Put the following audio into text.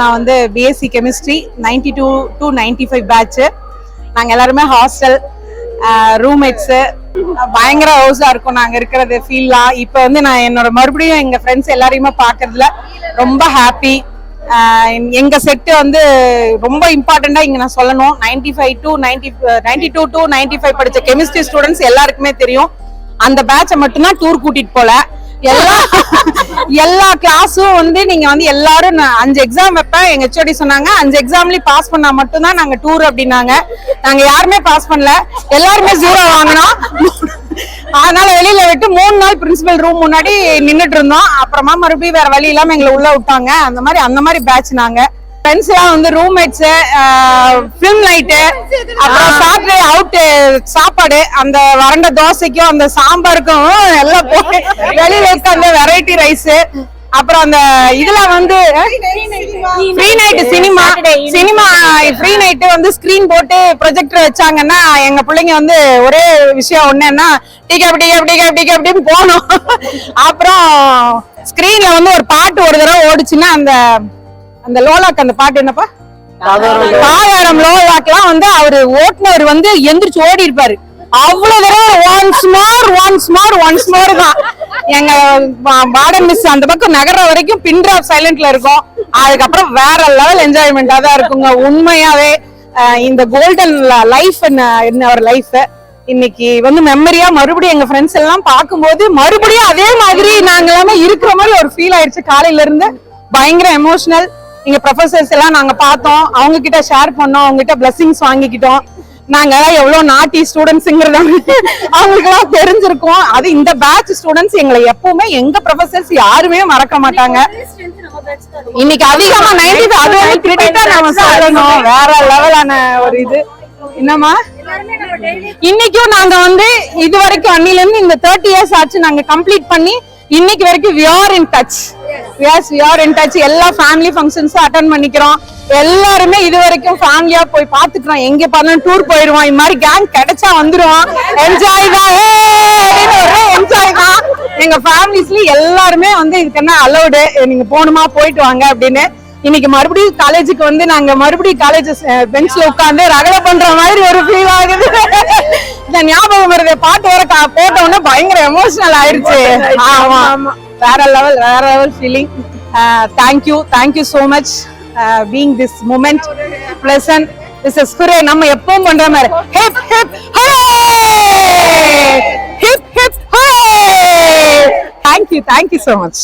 நான் வந்து BSc chemistry 92 to 95 batch. நாங்க எல்லாருமே ஹாஸ்டல் ரூம்மேட்ஸ். பயங்கர ஹவுஸா இருக்கும் நாங்க இருக்கிறது ஃபீல்லாம். இப்போ வந்து நான் என்னோட மறுபடியும் எங்க ஃப்ரெண்ட்ஸ் எல்லாரையுமே பாக்குறதுல ரொம்ப ஹாப்பி. எங்க செட்டு வந்து ரொம்ப இம்பார்ட்டண்டா இங்க நான் சொல்லணும். 92 to 95 படிச்ச கெமிஸ்ட்ரி ஸ்டூடெண்ட்ஸ் எல்லாருக்குமே தெரியும். அந்த பேட்சை மட்டும்தான் டூர் கூட்டிட்டு போல. எல்லா கிளாஸும் வந்து நீங்க வந்து எல்லாரும் 5 எக்ஸாம் வைப்பேன். எங்க ஹெச்ஓடி சொன்னாங்க 5 எக்ஸாம்லயும் பாஸ் பண்ணா மட்டும்தான் நாங்க டூர் அப்படின்னாங்க. நாங்க யாருமே பாஸ் பண்ணல, எல்லாருமே 0 வாங்கினோம். அதனால வெளியில விட்டு 3 நாள் பிரின்சிபல் ரூம் முன்னாடி நின்னுட்டு இருந்தோம். அப்புறமா மறுபடியும் வேற வழி இல்லாம எங்களை உள்ள விட்டாங்க. அந்த மாதிரி பேட்ச் நாங்க. ஃப்ரெண்ட்ஸ் எல்லாம் வந்து ரூம்மேட்ஸ், ஃபிலிம் நைட்டு, அப்புறம் சாட்டர்டே அவுட் சாப்பாடு, அந்த வறண்ட தோசைக்கும் அந்த சாம்பாருக்கும் எல்லாம் போய் வெளியில உட்காந்து வெரைட்டி ரைஸ், அப்புறம் அந்த இதுல வந்து free night cinema free night வந்து ஸ்கிரீன் போட்டு ப்ரொஜெக்டர் வச்சாங்கன்னா எங்க பிள்ளைங்க வந்து ஒரே விஷயம் ஒண்ணுன்னா அப்படின்னு போனோம். அப்புறம் ஸ்கிரீன்ல வந்து ஒரு பாட்டு ஒரு தடவை ஓடுச்சுன்னா அந்த லோலாக்கு அந்த பாட்டு என்னப்பா, காயாரம் லோலாக்கெல்லாம் வந்து அவரு ஓட்டுநர் வந்து எந்திரிச்சு ஓடி இருப்பாரு. அவ்வளவு தடவை ஒன்ஸ் மோர் தான். எங்க வார்டன் மிஸ் அந்த பக்கம் நகர வரைக்கும் பின் டிராப் சைலண்ட்ல இருக்கும். அதுக்கப்புறம் வேற லெவல் என்ஜாய்மெண்டா தான் இருக்குங்க. உண்மையாவே இந்த கோல்டன் லைஃப் ஒரு லைஃப் இன்னைக்கு வந்து மெமரியா மறுபடியும் எங்க ஃப்ரெண்ட்ஸ் எல்லாம் பார்க்கும்போது மறுபடியும் அதே மாதிரி நாங்க எல்லாமே இருக்கிற மாதிரி ஒரு ஃபீல் ஆயிடுச்சு. காலையில இருந்து பயங்கர எமோஷனல். இங்க ப்ரொஃபசர்ஸ் எல்லாம் நாங்க பார்த்தோம், அவங்க கிட்ட ஷேர் பண்ணோம், அவங்க கிட்ட பிளஸிங்ஸ் வாங்கிக்கிட்டோம். நாங்க எல்லாம் எவ்வளவு நாட்டி ஸ்டூடெண்ட்ஸ்ங்கிறத அவங்களுக்கு எல்லாம் தெரிஞ்சிருக்கோம். அது இந்த பேட்ச் ஸ்டூடெண்ட்ஸ் எங்களை எப்பவுமே எங்க ப்ரொஃபசர்ஸ் யாருமே மறக்க மாட்டாங்க. இன்னைக்கு அதிகமா 90 அது வந்து கிரெடிட்டா நாம சொல்லணும். வேற லெவலான ஒரு இது. என்னமா இன்னைக்கும் நாங்க வந்து இது வரைக்கும் அன்னில இருந்து இந்த 30 years ஆச்சு நாங்க கம்ப்ளீட் பண்ணி இன்னைக்கு வரைக்கும் we are in touch. எல்லா ஃபேமிலி ஃபங்க்ஷன்ஸும் அட்டெண்ட் பண்ணிக்கிறோம். எல்லாருமே இது வரைக்கும் ஃபேமிலியா போய் பாத்துக்கிறோம். எங்க பார்த்தாலும் டூர் போயிருவோம். இந்த மாதிரி கேங் கிடைச்சா வந்துருவோம். என்ஜாய் தான். எங்க ஃபேமிலிஸ்ல எல்லாருமே வந்து இதுக்கு என்ன அலௌடு, நீங்க போகணுமா போயிட்டு வாங்க அப்படின்னு. இன்னைக்கு மறுபடியும் காலேஜுக்கு வந்து நாங்க மறுபடியும் காலேஜ் பெஞ்ச்ல உட்காந்து ரகலை பண்ற மாதிரி ஒரு ஃபீல் ஆகுது. இந்த ஞாபகம் வருது, பாட்டு வர போட்ட உடனே பயங்கர எமோஷனல் ஆயிடுச்சு. ஆமா, வேற level feeling. Thank you so much being this moment pleasant. This is Kure. நம்ம எப்பவும் பண்ற மாதிரி hip hip hey, hip hip hey. Thank you so much.